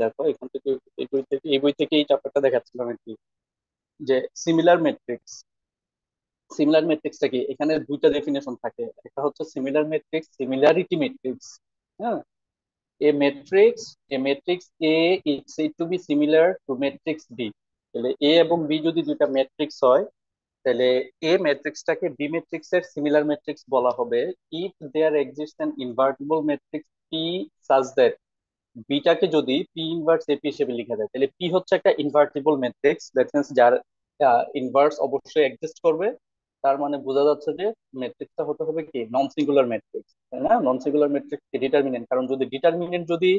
দেখো এখান থেকে এই বই থেকে এই চ্যাপ্টারটা দেখাচ্ছিলাম আর কি, যে সিমিলার ম্যাট্রিক্স। সিমিলার ম্যাট্রিক্সটা কি, এখানে দুইটা ডেফিনেশন থাকে। একটা হচ্ছে সিমিলার ম্যাট্রিক্স, সিমিলারিটি ম্যাট্রিক্স। হ্যাঁ, a matrix A is said to be similar to matrix B। তাহলে এ এবং বি যদি দুইটা ম্যাট্রিক্স হয়, তাহলে এ ম্যাট্রিক্সটাকে বি ম্যাট্রিক্স এর সিমিলার ম্যাট্রিক্স বলা হবে if there exist an invertible matrix P such that, বিটাকে যদি পি ইনভার্স এপি হিসেবে লেখা যায়, তাহলে পি হচ্ছে একটা ইনভার্টিবল ম্যাট্রিক্স, দ্যাট মিন্স যার ইনভার্স অবশ্যই এক্সিস্ট করবে। তার মানে বোঝা যাচ্ছে যে ম্যাট্রিক্সটা হতে হবে কি নন সিঙ্গুলার ম্যাট্রিক্স, তাই না? নন সিঙ্গুলার ম্যাট্রিক্স কি ডিটারমিনেন্ট, কারণ যদি ডিটারমিনেন্ট যদি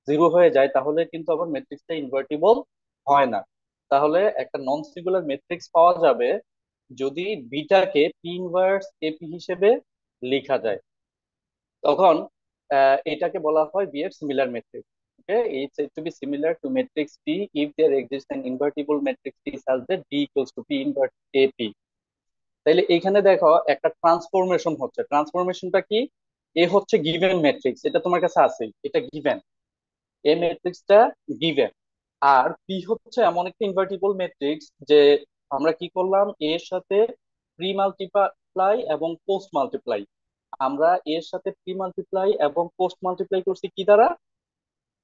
জিরো হয়ে যায় তাহলে কিন্তু আবার ম্যাট্রিক্সটা ইনভার্টিবল হয় না। তাহলে একটা নন সিঙ্গুলার ম্যাট্রিক্স পাওয়া যাবে যদি বিটাকে পি ইনভার্স এপি হিসেবে লেখা যায়। তখন এটাকে বলা হয় বি এর similar matrix. Okay, it's said to be similar to matrix P if there exists an invertible matrix P such that B equals to P inverse AP। তাইলে এখানে দেখো একটা ট্রান্সফরমেশন হচ্ছে। ট্রান্সফরমেশনটা কি? এ হচ্ছে গিভেন ম্যাট্রিক্স, এটা তোমার কাছে আছে, এটা গিভেন, এ ম্যাট্রিক্সটা গিভেন। আর পি হচ্ছে এমন একটা ইনভার্টিবল ম্যাট্রিক্স যে আমরা কি করলাম, এর সাথে প্রি মাল্টিপ্লাই এবং পোস্ট মাল্টিপ্লাই, আমরা এর সাথে প্রি মাল্টিপ্লাই এবং পোস্ট মাল্টিপ্লাই করছি কি দ্বারা,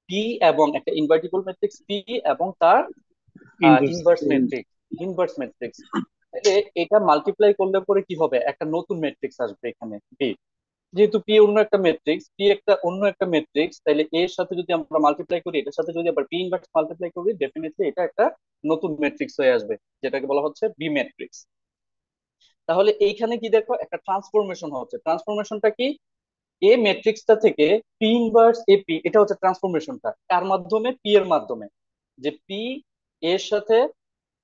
পি এবং একটা ইনভার্টিবল ম্যাট্রিক্স পি এবং তার inverse. Inverse matrix, inverse matrix. তাহলে এটা মাল্টিপ্লাই করলে পরে কি হবে, একটা নতুন ম্যাট্রিক্স আসবে এখানে পি। যেহেতু পি অন্য একটা ম্যাট্রিক্স, পি একটা অন্য একটা ম্যাট্রিক্স, তাহলে এর সাথে যদি আমরা মাল্টিপ্লাই করি, এটার সাথে যদি আবার পি ইনভার্স মাল্টিপ্লাই করি, ডেফিনেটলি এটা একটা নতুন ম্যাট্রিক্স হয়ে আসবে, যেটাকে বলা হচ্ছে বি ম্যাট্রিক্স। তাহলে এইখানে কি দেখো একটা ট্রান্সফরমেশন হচ্ছে। ট্রান্সফরমেশনটা কি, এ ম্যাট্রিক্সটা থেকে পি ইনভার্স এপি, এটা হচ্ছে ট্রান্সফরমেশনটা কার মাধ্যমে, পি এর মাধ্যমে। যে পি এর সাথে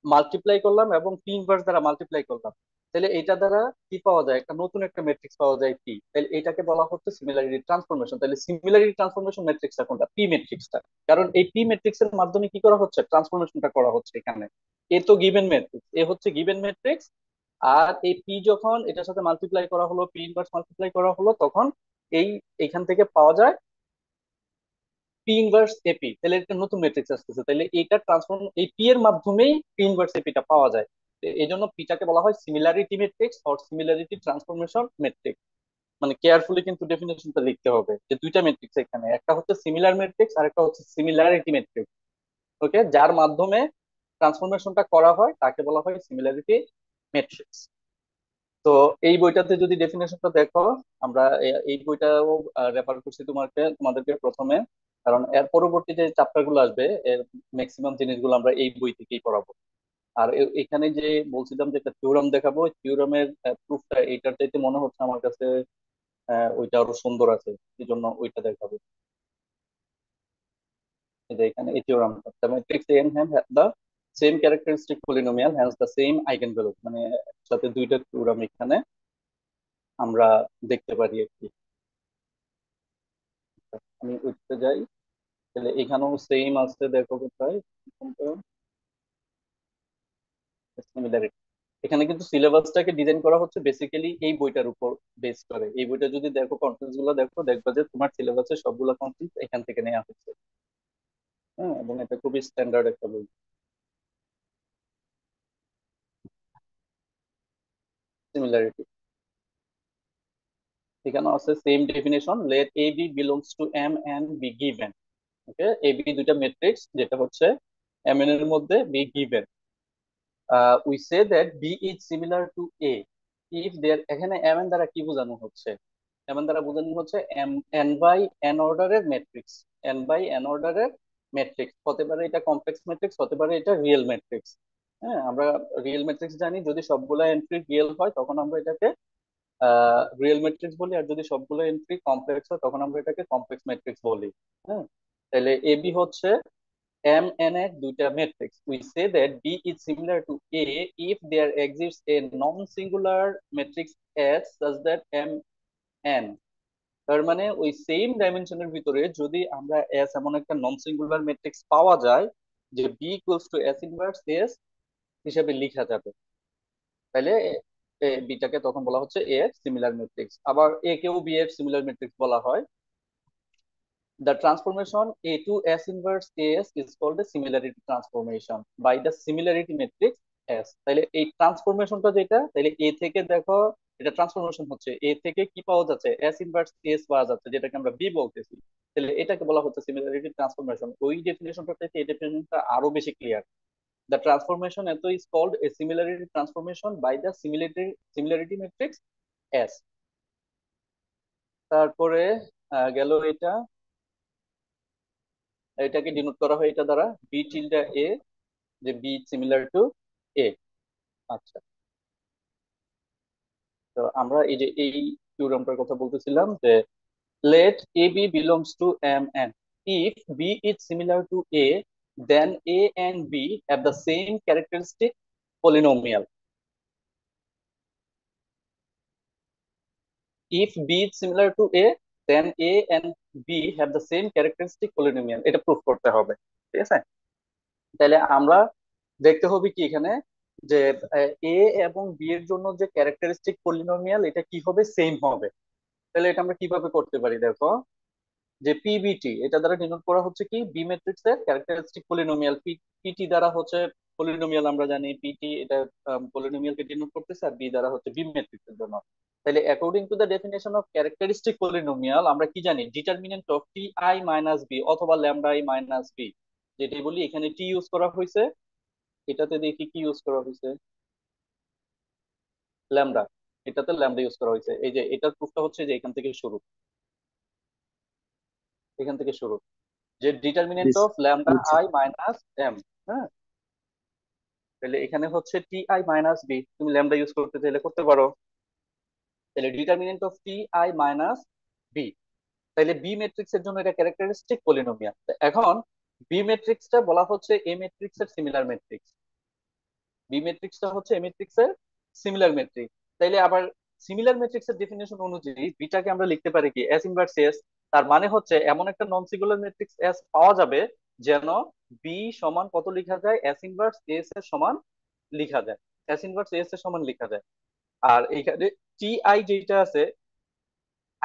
মাল্টিপ্লাই করলাম এবং পি ইনভার্স দ্বারা মাল্টিপ্লাই করলাম, তাহলে এটা দ্বারা কি পাওয়া যায়, একটা নতুন একটা ম্যাট্রিক্স পাওয়া যায় পি। তাহলে এটাকে বলা হচ্ছে সিমিলারিটি ট্রান্সফরমেশন। তাহলে সিমিলারিটি ট্রান্সফরমেশন ম্যাট্রিক্সটা কোনটা, পি ম্যাট্রিক্সটা। কারণ এই পি ম্যাট্রিক্স এর মাধ্যমে কি করা হচ্ছে, ট্রান্সফরমেশনটা করা হচ্ছে এখানে। এ তো গিভেন ম্যাট্রিক্স, এ হচ্ছে গিভেন ম্যাট্রিক্স। আর এই পি যখন এটার সাথে মাল্টিপ্লাই করা হলো, পি ইনভার্স মাল্টিপ্লাই করা হলো, তখন এই এখান থেকে পাওয়া যায় পি ইনভার্স এপি। তাহলে একটা নতুন ম্যাট্রিক্স আসতেছে, তাহলে এইটা ট্রান্সফর্ম এই পি এর মাধ্যমেই পি ইনভার্স এপিটা পাওয়া যায়। তো এই জন্য পিটাকে বলা হয় similarity matrix or similarity transformation matrix. মানে কেয়ারফুলি কিন্তু ডেফিনেশনটা লিখতে হবে যে দুইটা ম্যাট্রিক্স এখানে, একটা হচ্ছে সিমিলার ম্যাট্রিক্স আর একটা হচ্ছে সিমিলারিটি ম্যাট্রিক্স। ওকে, যার মাধ্যমে ট্রান্সফরমেশনটা করা হয় তাকে বলা হয় সিমিলারিটি ম্যাট্রিক্স। তো এই বইটাতে যদি ডেফিনেশনটা দেখো, আমরা এই বইটাও রেফার করছি তোমাদেরকে প্রথমে, কারণ এর পরবর্তী যে চ্যাপ্টার গুলো আসবে এর ম্যাক্সিমাম জিনিসগুলো আমরা এই বই থেকেই পড়াবো। আর এখানে যে বলছিলাম যে একটা থিওরাম দেখাবো, ওই থিওরামের প্রুফটা এইটার চাইতে মনে হচ্ছে আমার কাছে ওইটা আরো সুন্দর আছে, এই জন্য ওইটা দেখাবো। এই যে এখানে এই থিওরামটা, the matrix N have the same characteristic polynomial hence the same eigenvalue, মানে সাথে দুইটা থিওরাম এখানে আমরা দেখতে পারি আর কি। আমি উঠতে যাই, তাহলে এখানেও সেম আছে, দেখো কোথায় সিমিলারিটি। এখানে কিন্তু সিলেবাসটাকে ডিজাইন করা হচ্ছে বেসিক্যালি এই বইটার উপর বেস করে। এই বইটা যদি দেখো কন্টেন্টস গুলো দেখো, দেখবা যে তোমার সিলেবাসের সবগুলো কন্টেন্ট এখান থেকে নেওয়া হচ্ছে। হ্যাঁ, এবং এটা খুবই স্ট্যান্ডার্ড একটা বই। সিমিলারিটি এখানে আছে same definition, let A B belongs to M and B given. Okay, A B দুইটা ম্যাট্রিক্স, যেটা হচ্ছে এম এন এর মধ্যে B given. We say that B is similar to A if there, এখানে এম এন দ্বারা কি বোঝানো হচ্ছে, এম এন দ্বারা বোঝানো হচ্ছে এম এন বাই এন অর্ডারের ম্যাট্রিক্স। এন বাই এন অর্ডারের ম্যাট্রিক্স হতে পারে এটা কমপ্লেক্স ম্যাট্রিক্স, হতে পারে এটা রিয়েল ম্যাট্রিক্স। হ্যাঁ, আমরা রিয়েল ম্যাট্রিক্স জানি, যদি সবগুলো এন্ট্রি রিয়েল হয় তখন আমরা এটাকে রিয়েল ম্যাট্রিক্স বলি, আর যদি সবগুলো এন্ট্রি কমপ্লেক্স হয় তখন আমরা এটাকে কমপ্লেক্স ম্যাট্রিক্স বলি। হ্যাঁ, তাহলে এ বি হচ্ছে M n এর দুইটা matrix. We say that B is similar to A if there exists a non-singular matrix S such that M n, তার মানে ওই সেম ডাইমেনশনের ভিতরে যদি আমরা S এমন একটা নন সিঙ্গুলার ম্যাট্রিক্স পাওয়া যায় যে B equals to S inverse S হিসাবে লেখা যাবে, তাহলে বিটাকে তখন বলা হচ্ছে A এর সিমিলার ম্যাট্রিক্স। আবার এ কেও বি এর সিমিলার ম্যাট্রিক্স বলা হয়। The transformation A to S inverse AS is called a similarity transformation by the similarity matrix S. তাহলে এই ট্রান্সফরমেশনটা যেটা, তাহলে এ থেকে দেখো এটা ট্রান্সফরমেশন হচ্ছে, এ থেকে কি পাওয়া যাচ্ছে, এস ইনভার্স এস পাওয়া যাচ্ছে, যেটাকে আমরা বি বলতেছি। তাহলে এটাকে বলা হচ্ছে সিমিলারিটি ট্রান্সফরমেশন। ওই ডেফিনেশনটা থেকে এই ডেফিনেশনটা আরো বেশি ক্লিয়ার। The transformation এত is called a similarity transformation by the similarity matrix S. তারপরে গেল এটা, এটাকে ডিনোট করা হয় এটা দ্বারা বি টিল্ডা এ, যে বি সিমিলার টু এ। আচ্ছা, তো আমরা এই যে এই থিওরেমটার কথা বলতেছিলাম যে let AB belongs to M and if B is similar to A, then A and B have the same characteristic polynomial. If B is similar to A, then A and B have the same characteristic polynomial. এটা proof করতে হবে, ঠিক আছে? তাহলে আমরা দেখতে হবে কি এখানে, যে এ এবং বি এর জন্য যে ক্যারেক্টারিস্টিক পলিনোমিয়াল এটা কি হবে, সেম হবে। তাহলে এটা আমরা কিভাবে করতে পারি দেখো, যে পিবিটি এটা দ্বারা ডিনোট করা হচ্ছে কি বি ম্যাট্রিক্স এর ক্যারেক্টারিস্টিক পলিনোমিয়াল। পিটি দ্বারা হচ্ছে পলিনোমিয়াল, আমরা জানি পিটি এটা পলিনোমিয়াল কে ডিনোট করতেছে, আর বি দ্বারা হচ্ছে বি ম্যাট্রিক্স এর জন্য। তাহলে according to the definition of characteristic polynomial আমরা কি জানি, determinant of T I minus B অথবা ল্যামডা আই মাইনাস বি, যেটাই বলি এখানে টি ইউজ করা হয়েছে, এটাতে দেখি কি ইউজ করা হয়েছে, ল্যামডা। এটাতে ল্যামডা ইউজ করা হয়েছে। এই যে এটার প্রুফটা হচ্ছে যে এখান থেকে শুরু, এখান থেকে শুরু, যে ডিটারমিনেন্ট This অফ ল্যামডা বুঝছি। I minus M. হ্যাঁ, তাহলে এখানে হচ্ছে টি আই মাইনাস বি, তুমি ল্যামডা ইউজ করতে চাইলে করতে পারো। তাহলে determinant of T I minus B, তাহলে বি ম্যাট্রিক্স এর জন্য এটা ক্যারেক্টারিস্টিক পলিনোমিয়াল। এখন বি ম্যাট্রিক্সটা বলা হচ্ছে এ ম্যাট্রিক্স এর সিমিলার ম্যাট্রিক্স, বি ম্যাট্রিক্সটা হচ্ছে এ ম্যাট্রিক্স এর সিমিলার ম্যাট্রিক্স। তাইলে আবার সিমিলার ম্যাট্রিক্স এর ডেফিনেশন অনুযায়ী বিটাকে আমরা লিখতে পারি কি এস ইনভার্স এস। তার মানে হচ্ছে এমন একটা নন সিঙ্গুলার ম্যাট্রিক্স এস পাওয়া যাবে যেন বি সমান কত লিখা যায়, এস ইনভার্স এস এর সমান লিখা যায়, এস ইনভার্স এস এর সমান লিখা যায়। আর এইখানে টি আই যেটা আছে,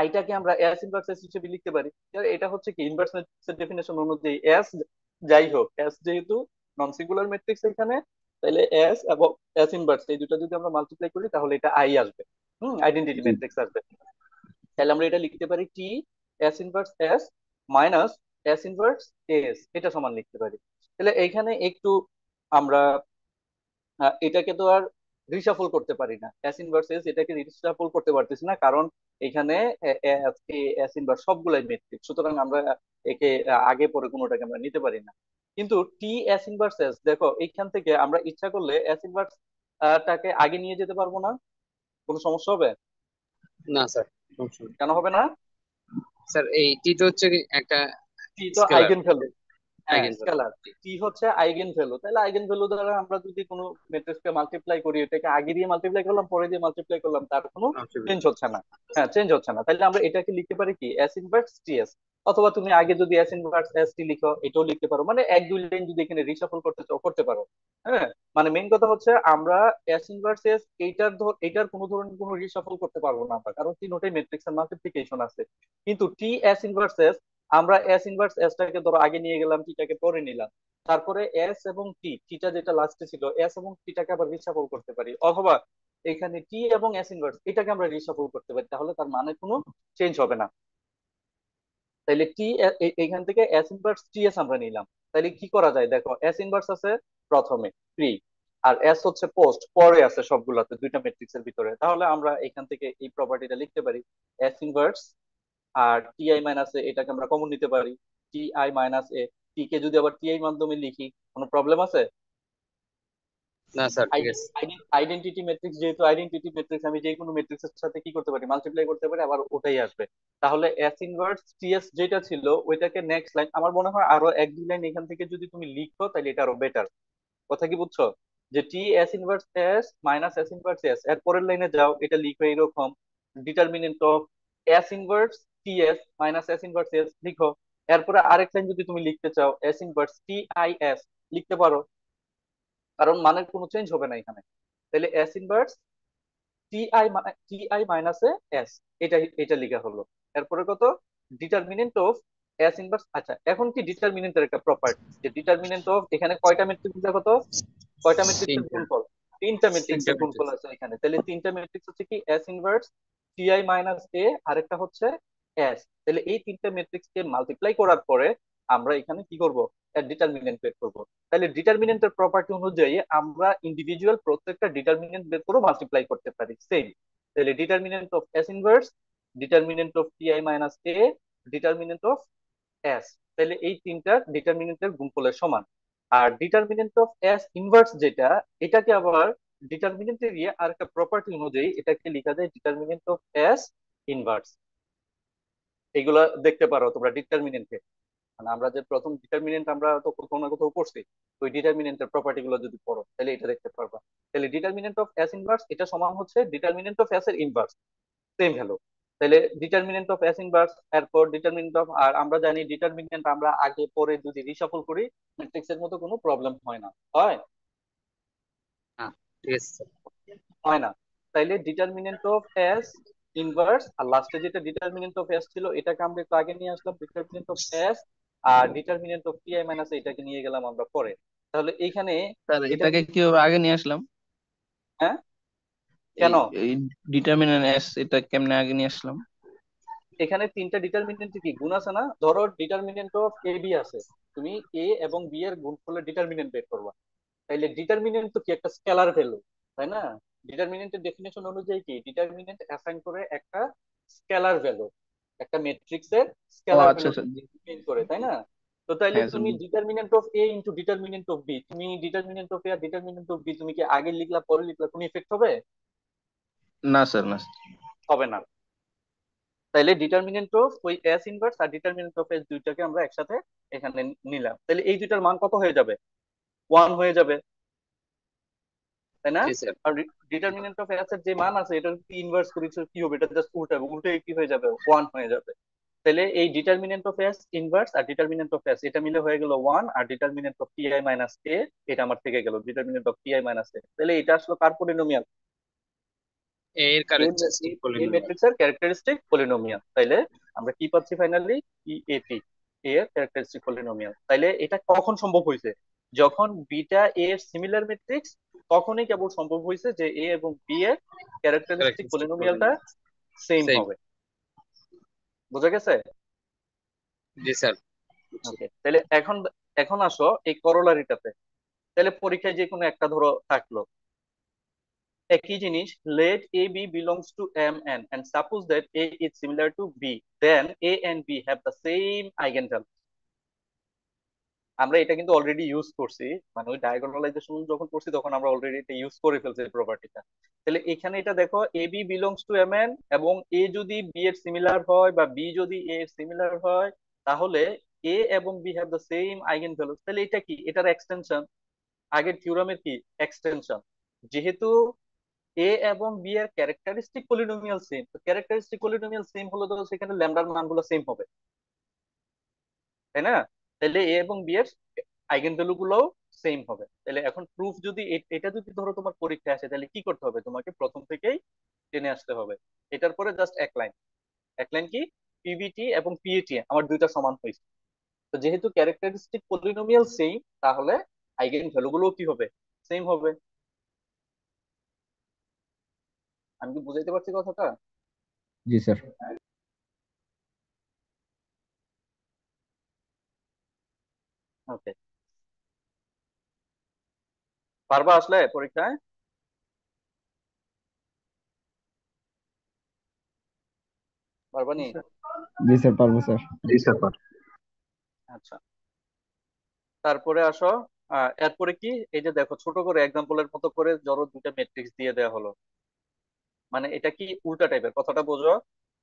আইটাকে আমরা এস ইনভার্স এস হিসেবে লিখতে পারি। এটা হচ্ছে কি ইনভার্স ম্যাট্রিক্সের ডেফিনেশন অনুযায়ী এস, যাই হোক এস যেহেতু নন সিঙ্গুলার ম্যাট্রিক্স এখানে, তাহলে এস এবং এস ইনভার্স এই দুটো যদি আমরা মাল্টিপ্লাই করি তাহলে এটা আই আসবে, আইডেন্টিটি জি। ম্যাট্রিক্স আসবে। তাহলে আমরা এটা লিখতে পারি T S inverse S minus S inverse S, এটা সমান লিখতে পারি। তাহলে এইখানে একটু আমরা এটাকে তো আর রিসাফল করতে পারি না, এস ইনভার্স এস এটাকে রিসাফল করতে পারতেছি না, কারণ এখানে এস ইনভার্স সবগুলাই মেট্রিক, সুতরাং আমরা একে আগে পরে কোনোটাকে আমরা নিতে পারি না। কিন্তু টি এস ইনভার্স এস দেখো, এইখান থেকে আমরা ইচ্ছা করলে এস ইনভার্স টাকে আগে নিয়ে যেতে পারবো না, কোনো সমস্যা হবে? না স্যার, সমস্যা নেই। কেন হবে না? স্যার এই টি তো হচ্ছে কি একটা টি তো স্কেলার, আইগেন ভ্যালু, হ্যাঁ আইগেন ভ্যালু। স্কেলার, টি হচ্ছে আইগেন ভ্যালু। তাহলে আইগেন ভ্যালু দ্বারা আমরা যদি কোনো ম্যাট্রিক্সকে মাল্টিপ্লাই করি, এটাকে আগে দিয়ে মাল্টিপ্লাই করলাম পরে দিয়ে মাল্টিপ্লাই করলাম, তার কোনো চেঞ্জ হচ্ছে না। হ্যাঁ, চেঞ্জ হচ্ছে না। তাহলে আমরা এটাকে লিখতে পারি কি এস ইনভার্স টি এস, অথবা তুমি আগে যদি এস ইনভার্স এস টি লিখো এটাও লিখতে পারো, মানে এক দুই লাইন যদি এখানে রিসাফল করতে চাও করতে পারো। হ্যাঁ, মানে মেইন কথা হচ্ছে আমরা এস ইনভার্স এস এইটার কোনো ধরনের কোনো রিসাফল করতে পারবো না আমরা, কারণ তিনটাই ম্যাট্রিক্স এর মাল্টিপ্লিকেশন আছে। কিন্তু টি এস ইনভার্স এস, আমরা এস ইনভার্স এস টাকে ধরো আগে নিয়ে গেলাম, টিটাকে পরে নিলাম, তারপরে এস এবং টি, টিটা যেটা লাস্টে ছিল এস এবং টিটাকে আবার রিসাফল করতে পারি, অথবা এখানে টি এবং এস ইনভার্স এটাকে আমরা রিসাফল করতে পারি, তাহলে তার মানে কোনো চেঞ্জ হবে না। তাইলে টি এখান থেকে এস ইনভার্স টি এস আমরা নিলাম। তাইলে কি করা যায় দেখো, এস ইনভার্স আছে প্রথমে প্রি, আর এস হচ্ছে পোস্ট পরে আছে সবগুলাতে দুইটা ম্যাট্রিক্স এর ভিতরে, তাহলে আমরা এখান থেকে এই প্রপার্টিটা লিখতে পারি এস ইনভার্স, আর টি আই মাইনাস এ এটাকে আমরা কমন নিতে পারি, টি আই মাইনাস এ। টি কে যদি আবার টি আই মাধ্যমে লিখি কোনো প্রবলেম আছে? না স্যার, ঠিক আছে। আইডেন্টিটি ম্যাট্রিক্স, যেহেতু আইডেন্টিটি ম্যাট্রিক্স আমি যে কোনো ম্যাট্রিক্স এর সাথে কি করতে পারি, মাল্টিপ্লাই করতে পারি, আবার ওটাই আসবে। তাহলে এস ইনভার্স টিএস যেটা ছিল ওইটাকে নেক্সট লাইন আমার মনে হয় আরো এক দুই লাইন এখান থেকে যদি তুমি লিখো তাহলে এটা আরো বেটার। কথা কি বুঝছো, যে T S inverse S minus S inverse S, এর পরের লাইনে যাও এটা লিখো এরকম, determinant of S inverse T S minus S inverse S লিখো। এরপরে আরেক লাইন যদি তুমি লিখতে চাও S inverse T I S লিখতে পারো, কারণ মানের কোনো চেঞ্জ হবে না এখানে। তাহলে S inverse T I minus A S, এটা এটা লেখা হলো। এরপরে কত, ডিটারমিনেন্ট অফ এস ইনভার্স। আচ্ছা, এখন কি ডিটারমিনেন্টের একটা প্রপার্টি, যে ডিটারমিনেন্ট অফ, এখানে কয়টা ম্যাট্রিক্স দেখো তো, কয়টা ম্যাট্রিক্সের তিনটা গুণফল? তিনটা তিনটা ম্যাট্রিক্সের গুণফল ম্যাট্রিক্স। আছে এখানে। তাহলে তিনটা ম্যাট্রিক্স হচ্ছে কি এস ইনভার্স টিআই মাইনাস এ, আরেকটা হচ্ছে এস। তাহলে এই তিনটা ম্যাট্রিক্স কে মাল্টিপ্লাই করার পরে আমরা এখানে কি করব, এর ডিটারমিনেন্ট বের করব। তাহলে ডিটারমিনেন্টের প্রপার্টি অনুযায়ী আমরা ইন্ডিভিজুয়াল প্রত্যেকটা ডিটারমিনেন্ট বের করে মাল্টিপ্লাই করতে পারি সেম। তাহলে determinant of S inverse, determinant of TI minus A, determinant of S. তাহলে এই তিনটা ডিটারমিনেন্টের গুণফলের সমান। আর ডিটারমিনেন্ট অফ এস ইনভার্স যেটা, এটাকে আবার ডিটারমিনেন্টে গিয়ে আর একটা প্রপার্টি অনুযায়ী এটাকে লেখা যায় ডিটারমিনেন্ট অফ এস ইনভার্স। এগুলা দেখতে পারো তোমরা ডিটারমিনেন্টে, মানে আমরা যে প্রথম ডিটারমিনেন্ট আমরা তো কোথাও না কোথাও পড়ছি, ওই ডিটারমিনেন্টের প্রপার্টি গুলো যদি পড়ো তাহলে এটা দেখতে পারবা। তাহলে ডিটারমিনেন্ট অফ এস ইনভার্স এটা সমান হচ্ছে ডিটারমিনেন্ট অফ এস এর ইনভার্স, সেম ভ্যালু। তাহলে ডিটারমিনেন্ট অফ এস ইনভার্স, এরপর ডিটারমিনেন্ট অফ, আর আমরা জানি ডিটারমিনেন্ট আমরা আগে পরে যদি রিসাফল করি ম্যাট্রিক্স এর মতো কোনো প্রবলেম হয় না, হয় হ্যাঁ, ঠিক আছে স্যার। হয় না। তাইলে ডিটারমিনেন্ট অফ এস ইনভার্স, আর লাস্টে যেটা ডিটারমিনেন্ট অফ এস ছিল এটাকে আমরা একটু আগে নিয়ে আসলাম ডিটারমিনেন্ট অফ এস, আর ডিটারমিনেন্ট অফ টিআই মাইনাস এটাকে নিয়ে গেলাম আমরা পরে। তাহলে এইখানে স্যার এটা এটাকে কিভাবে আগে নিয়ে আসলাম? হ্যাঁ, এই কেন? এই ডিটারমিনেন্ট এস এটা কেমনে আগে নিয়ে আসলাম? এখানে তিনটা ডিটারমিনেন্ট কি গুণ আছে না, ধরো ডিটারমিনেন্ট অফ এ বি আছে, তুমি এ এবং বি এর গুণফলের ডিটারমিনেন্ট বের করবা। তাইলে ডিটারমিনেন্ট তো কি একটা স্কেলার ভ্যালু, তাই না? ডিটারমিনেন্টের ডেফিনেশন অনুযায়ী কি ডিটারমিনেন্ট অ্যাসাইন করে একটা স্কেলার ভ্যালু, একটা ম্যাট্রিক্সের ও স্কেলার আচ্ছা ভ্যালু আচ্ছা, ডিফাইন করে, তাই না? তো তাইলে হ্যাঁ স্যার তুমি determinant of A into determinant of B, তুমি ডিটারমিনেন্ট অফ এ আর ডিটারমিনেন্ট অফ বি তুমি কি আগে লিখলা পরে লিখলা, কোনো ইফেক্ট হবে? না স্যার না। হবে না। তাইলে ডিটারমিনেন্ট অফ ওই এস ইনভার্স আর ডিটারমিনেন্ট অফ এস দুইটাকে আমরা একসাথে এখানে নিলাম, তাহলে এই দুইটার মান কত হয়ে যাবে? ওয়ান হয়ে যাবে, তাই না? জি স্যার। আর ডিটারমিনেন্ট অফ এস এর যে মান আছে এটা যদি ইনভার্স করি তো কি হবে, এটা জাস্ট উল্টাবে, উল্টে কি হয়ে যাবে, ওয়ান হয়ে যাবে। তাহলে এই ডিটারমিনেন্ট অফ এস ইনভার্স আর ডিটারমিনেন্ট অফ এস এটা মিলে হয়ে গেল ওয়ান, আর determinant of TI minus A এটা আমার থেকে গেল determinant of TI minus A. তাহলে এটা আসলে কার পলিনোমিয়াল? এর এই ক্যারেক্টারিস্টিক এই পলিনোমিয়াল। ম্যাট্রিক্স এর ক্যারেক্টারিস্টিক পলিনোমিয়াল। তাইলে আমরা কি পাচ্ছি ফাইনালি, ইএপি, এর ক্যারেক্টারিস্টিক পলিনোমিয়াল। তাইলে এটা কখন সম্ভব হয়েছে? যখন বিটা এ এর সিমিলার ম্যাট্রিক্স, তখনই কেবল সম্ভব হয়েছে যে এ এবং বি এর ক্যারেক্টারিস্টিক ক্যারেক্টারিস্টিক পলিনোমিয়ালটা পলিনোমিয়াল সেম সেম। হবে। বোঝা গেছে? জি স্যার, বুঝছি। ওকে, তাহলে এখন এখন আসো এই করোলারিটাতে। তাহলে পরীক্ষায় যে কোনো একটা ধরো থাকলো, একই জিনিস, let a b belongs to m n and suppose that a is similar to b, then a and b have the same eigenvalue। আমরা এটা কিন্তু অলরেডি ইউজ করছি, মানে ওই ডায়াগোনালাইজেশন যখন করছি তখন আমরা অলরেডি এটা ইউজ করে ফেলছি প্রপার্টিটা। তাহলে এখানে এটা দেখো, A B belongs to M N, এবং এ যদি বি এর সিমিলার হয় বা বি যদি এ এর সিমিলার হয়, তাহলে এ এবং B have the same eigenvalue. তাহলে এটা কি, এটার এক্সটেনশন, আগের থিওরামের কি এক্সটেনশন। যেহেতু এ এবং বি এর ক্যারেক্টারিস্টিক পলিনোমিয়াল সেম, তো ক্যারেক্টারিস্টিক পলিনোমিয়াল সেম হলে তো সেখানে ল্যামডার মানগুলো সেম হবে, তাই না? তাহলে এ এবং বি এর আইগেন ভ্যালু গুলোও সেম হবে। তাহলে এখন প্রুফ যদি এটা যদি ধরো তোমার পরীক্ষায় আসে তাহলে কি করতে হবে, তোমাকে প্রথম থেকেই টেনে আসতে হবে। এটার পরে জাস্ট এক লাইন, এক লাইন কি, পিভিটি এবং পিএটি আমার দুইটা সমান হয়েছে। তো যেহেতু ক্যারেক্টারিস্টিক পলিনোমিয়াল সেম, তাহলে আইগেন ভ্যালু গুলো কি হবে, সেম হবে। আমি কি বুঝাইতে পারছি কথাটা? জি স্যার। ওকে, পারবা আসলে পরীক্ষায়? পারবা নি? জি স্যার, পারবো স্যার। জি স্যার পার। আচ্ছা, তারপরে আসো, এরপরে কি, এই যে দেখো ছোট করে এক্সাম্পলের মতো করে ধরো দুইটা ম্যাট্রিক্স দিয়ে দেওয়া হলো, মানে এটা কি উল্টা টাইপের, কথাটা বোঝো।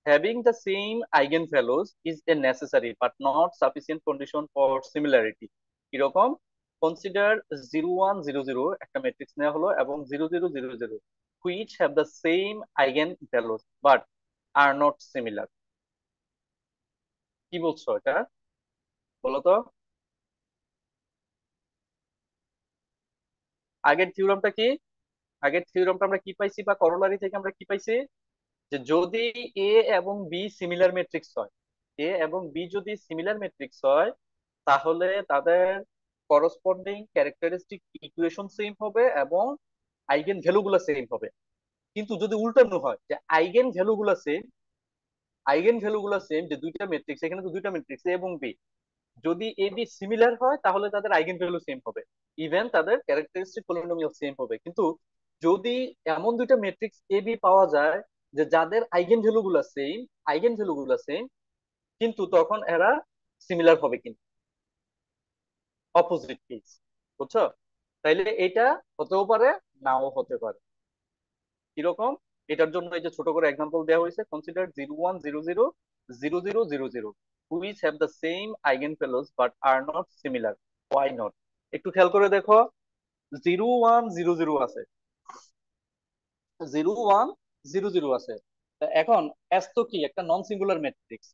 Having the same eigen values is a necessary but not sufficient condition for similarity. কিরকম? কনসিডার 0 1 0 0 একটা ম্যাট্রিক্স নেওয়া হলো এবং 0 0 0 0 which have the same eigen values but are not similar. কি বলছো এটা, বলো তো? আগের থিওরামটা কি, আগের থিওরামটা আমরা কি পাইছি, বা করোলারি থেকে আমরা কি পাইছি, যে যদি এ এবং বি সিমিলার ম্যাট্রিক্স হয়, এ এবং বি যদি সিমিলার ম্যাট্রিক্স হয় তাহলে তাদের করসপন্ডিং ক্যারেক্টারিস্টিক ইকুয়েশন সেম হবে এবং আইগেন ভ্যালু গুলো সেম হবে। কিন্তু যদি উল্টানো হয় যে আইগেন ভ্যালু গুলো সেম, যে দুইটা ম্যাট্রিক্স, এখানে তো দুইটা ম্যাট্রিক্স এ এবং বি, যদি এ বি সিমিলার হয় তাহলে তাদের আইগেন ভ্যালু সেম হবে, ইভেন তাদের ক্যারেক্টারিস্টিক পলিনোমিয়াল সেম হবে। কিন্তু যদি এমন দুইটা ম্যাট্রিক্স এ বি পাওয়া যায় যে যাদের আইগেন ভ্যালু গুলা সেম, কিন্তু তখন এরা সিমিলার হবে কিন্তু অপোজিট কেস, বুঝছো? তাইলে এটা হতেও পারে, নাও হতে পারে। কিরকম? এটার জন্য এই যে ছোট করে এক্সাম্পল দেওয়া হয়েছে, consider 01000000 which have the same eigenvalues but are not similar. Why not? একটু খেয়াল করে দেখো, 0100 আছে, 0100 আছে। তা এখন এস তো কি একটা নন সিঙ্গুলার ম্যাট্রিক্স,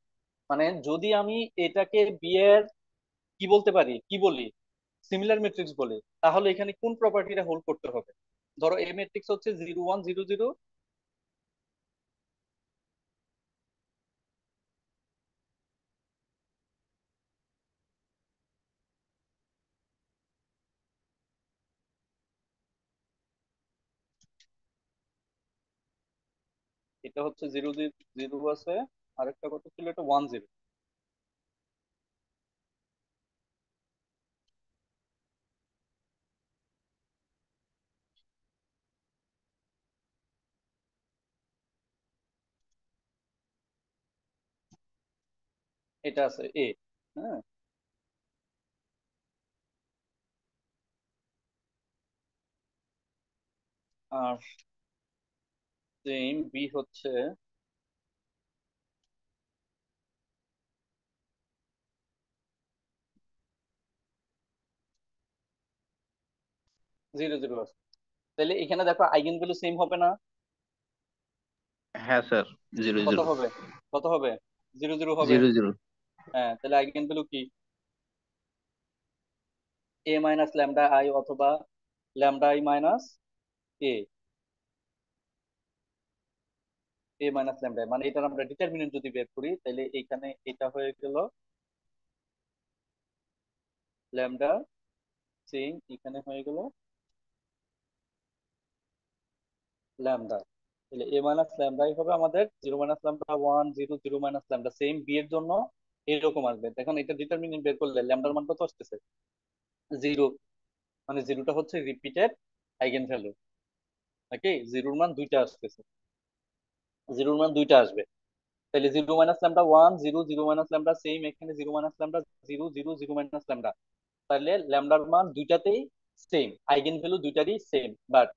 মানে যদি আমি এটাকে বি এর কি বলতে পারি, কি বলি, সিমিলার ম্যাট্রিক্স বলি, তাহলে এখানে কোন প্রপার্টিটা হোল্ড করতে হবে? ধরো এ ম্যাট্রিক্স হচ্ছে 0100, এটা হচ্ছে 0 0 আছে, আরেকটা কত ছিল, এটা 10। এটা আছে এ, হ্যাঁ, আর সেম বি হচ্ছে 0 0 আছে। তাহলে এখানে দেখো আইগেন ভ্যালু সেম হবে না? হ্যাঁ স্যার, জিরো কত জিরো হবে? কত হবে? 0 0 হবে। 0 0। হ্যাঁ, তাহলে আইগেন ভ্যালু কি? এ মাইনাস ল্যামডা আই অথবা lambda I minus A, A minus lambda, মানে এটার আমরা ডিটারমিনেন্ট যদি বের করি তাহলে এইখানে এটা হয়ে গেল ল্যামডা, সেম এখানে হয়ে গেল ল্যামডা। তাহলে এ মাইনাস ল্যামডাই হবে আমাদের 0 - λ1 0 0 - λ, সেম বি এর জন্য এরকম আসবে। এখন এটা ডিটারমিনেন্ট বের করলে ল্যামডার মান কত আসতেছে? 0, মানে জিরোটা হচ্ছে রিপিটেড আইগেন ভ্যালু নাকি? জিরোর মান দুইটা আসতেছে, জিরোর মান দুইটা আসবে। তাহলে 0 - λ1 0 0 - λ, সেম এখানে 0 - λ 0 0 0 - λ। তাহলে ল্যামডার মান দুইটাতেই সেম, আইগেন ভ্যালু দুইটারই সেম। বাট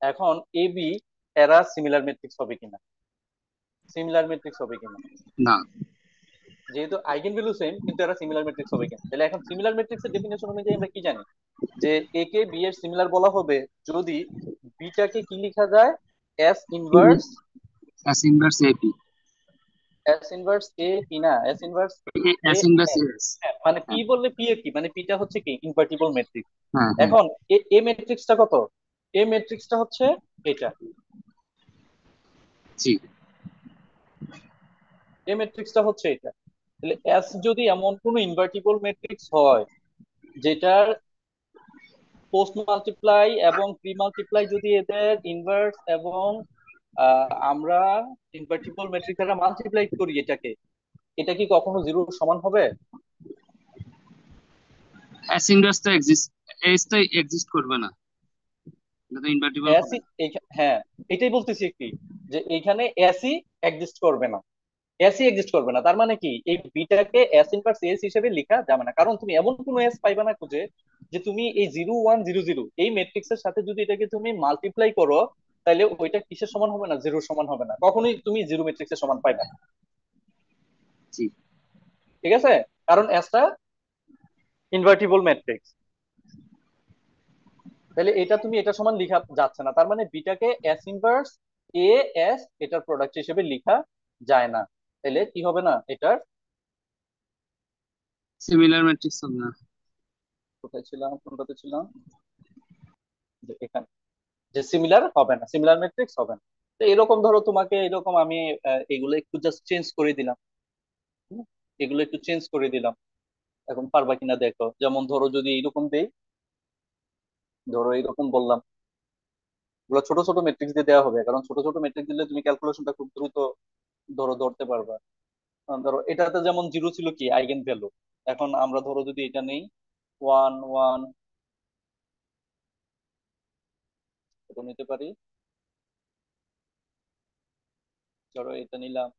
এখন এ বি এরা সিমিলার ম্যাট্রিক্স হবে কিনা, সিমিলার ম্যাট্রিক্স হবে কিনা, না। যেহেতু আইগেন ভ্যালু সেম কিন্তু এরা সিমিলার ম্যাট্রিক্স হবে কিনা। তাহলে এখন সিমিলার ম্যাট্রিক্সের ডেফিনেশন অনুযায়ী আমরা কি জানি, যে এ কে বি এর সিমিলার বলা হবে যদি বিটাকে কি লেখা যায়, S inverse, S inverse AP, S inverse A P, না S inverse A, S inverse S. মানে পি হ্যাঁ বললে পি এর কি, মানে পিটা হচ্ছে কি ইনভার্টিবল ম্যাট্রিক্স। হ্যাঁ হ্যাঁ। এখন এ এ ম্যাট্রিক্সটা কত? এ ম্যাট্রিক্সটা হচ্ছে এটা, জি। এ ম্যাট্রিক্সটা হচ্ছে এটা। তাহলে এস যদি এমন কোন ইনভার্টিবল ম্যাট্রিক্স হয় যেটার পোস্ট মাল্টিপ্লাই এবং প্রি মাল্টিপ্লাই যদি এদের ইনভার্স এবং আমরা ইনভার্টিবল ম্যাট্রিক্স দ্বারা মাল্টিপ্লাই করি এটাকে, এটা কি কখনো জিরোর সমান হবে? এস ইনভার্স তো এক্সিস্ট, এস তো এক্সিস্ট করবে না, এটা তো ইনভার্টিবল হবে এসি, না। হ্যাঁ, এটাই বলতেছি কি, যে এখানে এসি এক্সিস্ট করবে না, এসি এক্সিস্ট করবে না। তার মানে কি এই বিটাকে এস ইনভার্স এস হিসেবে লেখা যাবে না, কারণ তুমি এমন কোনো এস পাইবা না খুঁজে যে তুমি এই 0 1 0 0 এই ম্যাট্রিক্স এর সাথে যদি এটাকে তুমি মাল্টিপ্লাই করো তাহলে ওইটা কিসের সমান হবে না, জিরোর সমান হবে না, কখনোই তুমি জিরো ম্যাট্রিক্সের সমান পাইবা না। জি। ঠিক আছে? কারণ এসটা ইনভার্টিবল ম্যাট্রিক্স। তাহলে এটা তুমি এটা সমান লেখা যাচ্ছে না, তার মানে বিটাকে এস ইনভার্স এ এস এটার প্রোডাক্ট হিসেবে লেখা যায় না। তাহলে কি হবে না এটার, সিমিলার ম্যাট্রিক্স হবে না। কোথায় ছিলাম, কোনটাতে ছিলাম, যে এখানে, যে সিমিলার হবে না, সিমিলার ম্যাট্রিক্স হবে না। তো এরকম ধরো তোমাকে এরকম আমি এগুলো একটু জাস্ট চেঞ্জ করে দিলাম। হুম? এগুলো একটু চেঞ্জ করে দিলাম। এখন পারবা কিনা দেখো। যেমন ধরো যদি এইরকম দেই, ধরো এইরকম বললাম, এগুলো ছোট ছোট ম্যাট্রিক্স দিয়ে দেওয়া হবে, কারণ ছোট ছোট ম্যাট্রিক্স দিলে তুমি ক্যালকুলেশনটা খুব দ্রুত ধরতে পারবা। ধরো এটাতে যেমন জিরো ছিল কি আইগেন ভ্যালু। এখন আমরা ধরো যদি এটা নেই, 1 1, এটা নিতে পারি। ধরো এটা নিলাম,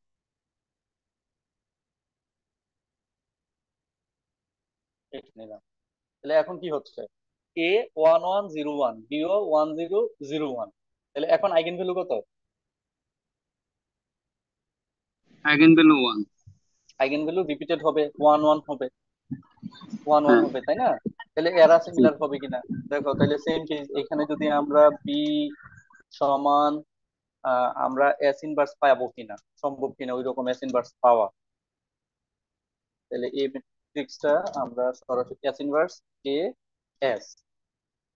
এটা নিলাম। তাহলে এখন কি হচ্ছে, এ 1101, বিও 1001। তাহলে এখন আইগেন ভ্যালু কত? Eigen value 1। Eigen value repeated হবে, 11 হবে, 11 হ্যাঁ। হবে, তাই না? তাহলে এরা সিমিলার হবে কিনা দেখো। তাহলে সেম কেস এখানে যদি আমরা বি সমান আমরা এস ইনভার্স পাবো কিনা, সম্ভব কিনা ওই রকম এস ইনভার্স পাওয়া। তাহলে এই ম্যাট্রিক্সটা আমরা সরাসরি এস ইনভার্স এ এস,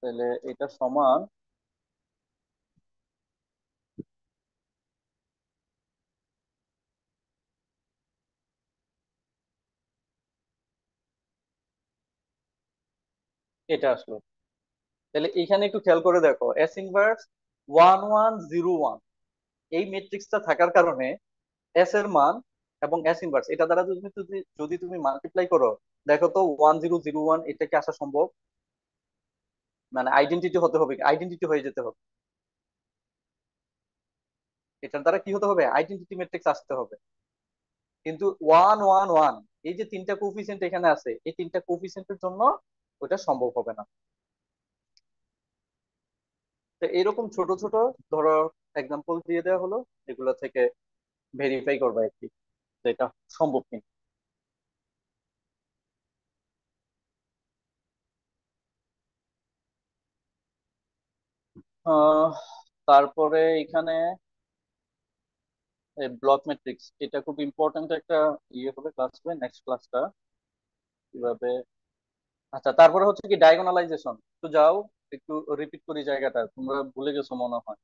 তাহলে এটা সমান, এটা আসলো। তাহলে এখানে একটু খেয়াল করে দেখো, এস ইনভার্স 1101 এই ম্যাট্রিক্সটা থাকার কারণে এস এর মান এবং এস ইনভার্স এটা দ্বারা যদি যদি যদি তুমি মাল্টিপ্লাই করো, দেখো তো 1001 এটা কি আসা সম্ভব? মানে আইডেন্টিটি হতে হবে, আইডেন্টিটি হয়ে যেতে হবে। এটার দ্বারা কি হতে হবে, আইডেন্টিটি ম্যাট্রিক্স আসতে হবে। কিন্তু 1 1 1 এই যে তিনটা কোফিসিয়েন্ট এখানে আছে, এই তিনটা কোফিসিয়েন্টের জন্য ওটা সম্ভব হবে না। তো এরকম ছোট ছোট ধরো এক্সাম্পল দিয়ে দেওয়া হলো, এগুলো থেকে ভেরিফাই করবা আর কি, যে এটা সম্ভব কিনা। আহ তারপরে এখানে ব্লক ম্যাট্রিক্স, এটা খুব ইম্পর্ট্যান্ট একটা ইয়ে হবে, ক্লাস হবে নেক্সট ক্লাসটা কিভাবে। আচ্ছা, তারপরে হচ্ছে কি ডায়াগোনালাইজেশন। একটু যাও, একটু রিপিট করি জায়গাটা, তোমরা ভুলে গেছো মনে হয়।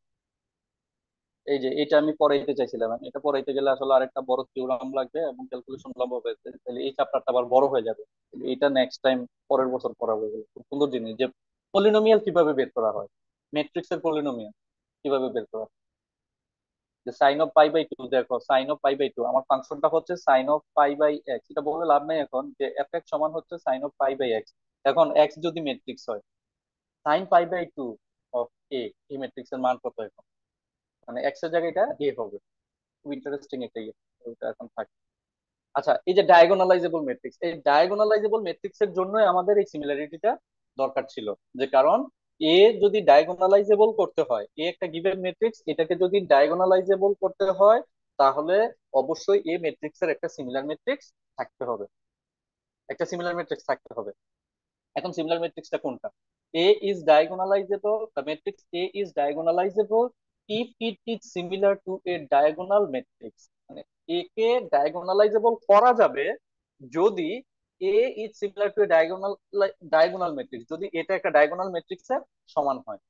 এই যে এটা আমি পড়াইতে চাইছিলাম, এটা পড়াইতে গেলে আসলে আরেকটা বড় থিওরাম লাগবে এবং ক্যালকুলেশন লম্বা হবে, তাহলে এই চ্যাপ্টারটা আবার বড় হয়ে যাবে। তাহলে এটা নেক্সট টাইম পরের বছর পড়াবো। এগুলো খুব সুন্দর জিনিস, যে পলিনোমিয়াল কিভাবে বের করা হয়, ম্যাট্রিক্স এর পলিনোমিয়াল কিভাবে বের করা হয়। যে sine of pi by two, দেখো sine of pi by two আমার ফাংশনটা হচ্ছে sine of pi by x, এটা বলে লাভ নাই এখন, যে এফ এক্স সমান হচ্ছে sine of pi by x. এখন এক্স যদি ম্যাট্রিক্স হয়, sine pi by two of A, এই ম্যাট্রিক্স এর মান কত এখন? মানে এক্স এর জায়গায় এটা এ হবে। খুব ইন্টারেস্টিং একটা ইয়ে, ওটা এখন থাকে। আচ্ছা, এই যে ডায়াগোনালাইজেবল ম্যাট্রিক্স, এই ডায়াগোনালাইজেবল ম্যাট্রিক্স এর জন্য আমাদের এই সিমিলারিটিটা দরকার ছিল। যে কারণ এ যদি ডায়াগোনালাইজেবল করতে হয়, এ একটা গিভেন ম্যাট্রিক্স, এটাকে যদি ডায়াগোনালাইজেবল করতে হয়, তাহলে অবশ্যই এ ম্যাট্রিক্স এর একটা সিমিলার ম্যাট্রিক্স থাকতে হবে, একটা সিমিলার ম্যাট্রিক্স থাকতে হবে। এখন সিমিলার ম্যাট্রিক্সটা কোনটা? A is diagonalizable, the matrix A is diagonalisable if it is similar to a diagonal matrix. মানে এ কে ডায়াগোনালাইজেবল করা যাবে যদি A is similar to a diagonal diagonal matrix, যদি এটা একটা ডায়াগোনাল ম্যাট্রিক্সের সমান হয়।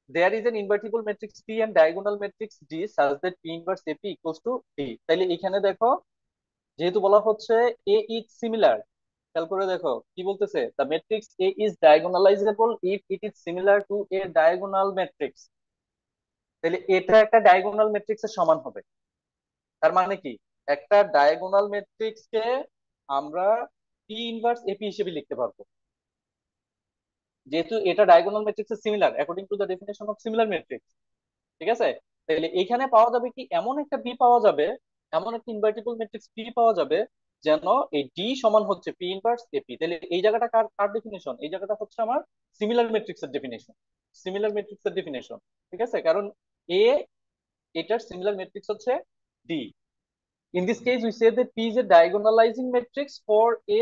There is an invertible matrix P and diagonal matrix D such that P inverse AP equals to D. তাইলে এখানে দেখো, যেহেতু বলা হচ্ছে এ ইজ সিমিলার, খেয়াল করে দেখো কি বলতেছে, the matrix A is diagonalisable if it is similar to a diagonal matrix. তাহলে এটা একটা ডায়াগোনাল ম্যাট্রিক্স এর সমান হবে। তার মানে কি, একটা ডায়াগোনাল ম্যাট্রিক্স কে আমরা পি ইনভার্স এপি হিসেবে লিখতে পারবো, যেহেতু এটা ডায়াগোনাল ম্যাট্রিক্স এর similar according to the definition of similar matrix. ঠিক আছে? তাহলে এখানে পাওয়া যাবে কি, এমন একটা বি পাওয়া যাবে, এমন একটা ইনভার্টিবল ম্যাট্রিক্স পি পাওয়া যাবে যেন এই ডি সমান হচ্ছে পি ইনভার্স এপি। তাহলে এই জায়গাটা কার কার ডেফিনেশন, এই জায়গাটা হচ্ছে আমার সিমিলার ম্যাট্রিক্স এর ডেফিনেশন, সিমিলার ম্যাট্রিক্স এর ডেফিনেশন। ঠিক আছে? কারণ এ, এটার সিমিলার ম্যাট্রিক্স হচ্ছে D. In this case, we say that P is a diagonalizing matrix for A,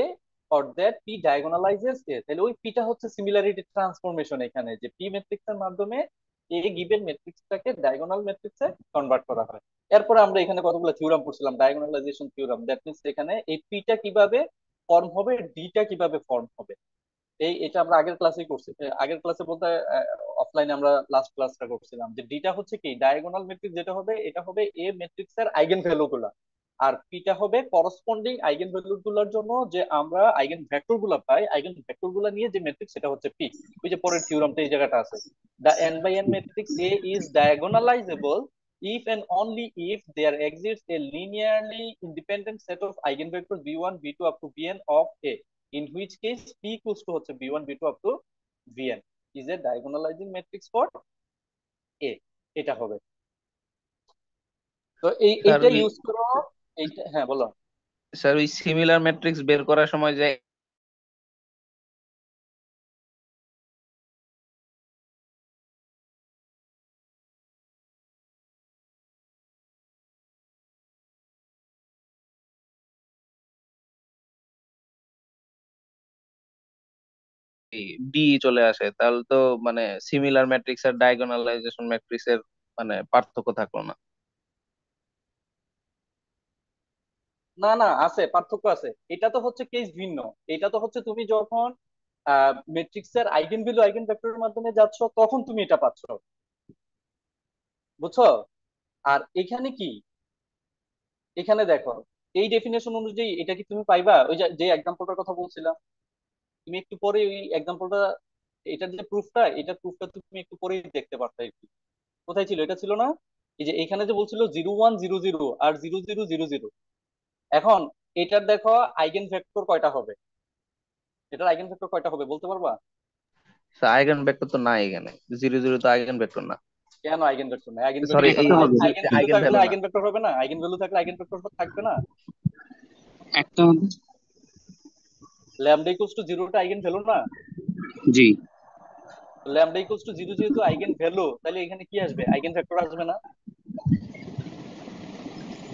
or that P diagonalizes A. তাহলে ওই P টা হচ্ছে সিমিলারিটি ট্রান্সফরমেশন, এখানে যে P ম্যাট্রিক্স এর মাধ্যমে A গিভেন ম্যাট্রিক্সটাকে ডায়াগোনাল ম্যাট্রিক্সে কনভার্ট করা হয়। এরপরে আমরা এখানে কতগুলো থিওরাম পড়ছিলাম, ডায়াগোনালাইজেশন থিওরাম। দ্যাট মিন্স এখানে এই P টা কিভাবে ফর্ম হবে, D টা কিভাবে ফর্ম হবে, এটা আমরা আগের ক্লাসেই করছি। আগের ক্লাসে বলতে অফলাইনে আমরা লাস্ট ক্লাসটা করছিলাম, যে ডিটা হচ্ছে কি ডায়াগোনাল ম্যাট্রিক্স যেটা হবে, এটা হবে এ ম্যাট্রিক্স এর আইগেন ভ্যালু গুলা। আর পিটা হবে করসপন্ডিং আইগেন ভ্যালু গুলোর জন্য, যে আমরা আইগেন ভেক্টর গুলা পাই, আইগেন ভেক্টর গুলা নিয়ে যে ম্যাট্রিক্স সেটা হচ্ছে পি। ওই যে পরের থিওরামটা এই জায়গাটা আছে, the n by n matrix A is diagonalizable if and only if there exists a linearly independent set of eigenvectors b1 b2 up to bn of A, in which case p equals to হচ্ছে b1 b2 up to bn is a diagonalizing matrix for A। এটা হবে। তো sir এইটা ওই use করো। এইটা, হ্যাঁ বলো। স্যার ওই সিমিলার ম্যাট্রিক্স বের করার সময় যে ডি চলে আসে, তাহলে তো মানে সিমিলার ম্যাট্রিক্স আর ডায়াগোনালাইজেশন ম্যাট্রিক্স এর মানে পার্থক্য থাকলো না। না না, আছে, পার্থক্য আছে। এটা তো হচ্ছে কেস ভিন্ন। এটা তো হচ্ছে তুমি যখন ম্যাট্রিক্স এর আইগেন ভ্যালু আইগেন ভেক্টরের মাধ্যমে যাচ্ছ তখন তুমি এটা পাচ্ছ, বুঝছো? আর এখানে কি, এখানে দেখো, এই ডেফিনেশন অনুযায়ী এটা কি তুমি পাইবা? ওই যে যে এক্সাম্পলটার কথা বলছিলাম, তুমি একটু পরে ওই এক্সাম্পলটা, এটার যে প্রুফটা, এটা প্রুফটা তুমি একটু পরেই দেখতে পারতে আর কি। কোথায় ছিল? এটা ছিল না, এই যে এখানে যে বলছিল 0100 আর 0000। এখন এটার দেখো আইগেন ভেক্টর কয়টা হবে, এটার আইগেন ভেক্টর কয়টা হবে বলতে পারবা? আইগেন ভেক্টর তো নাই এখানে, জিরো জিরো তো আইগেন ভেক্টর না। কেন আইগেন ভেক্টর না? আইগেন সরি, ভেক্টর এই একটা থাকলে হবে, আইগেন ভ্যালু আইগেন থাকলে ভ্যালু না। আইগেন ভেক্টর হবে না? আইগেন ভ্যালু থাকলে আইগেন ভেক্টর থাকবে না? একটা হবে। ল্যামডা ইকুয়ালস টু জিরোটা আইগেন ভ্যালু না? জি ল্যামডা ইকুয়ালস টু জিরো যেহেতু আইগেন ভ্যালু, তাহলে এখানে কি আসবে? আইগেন ভেক্টর আসবে না?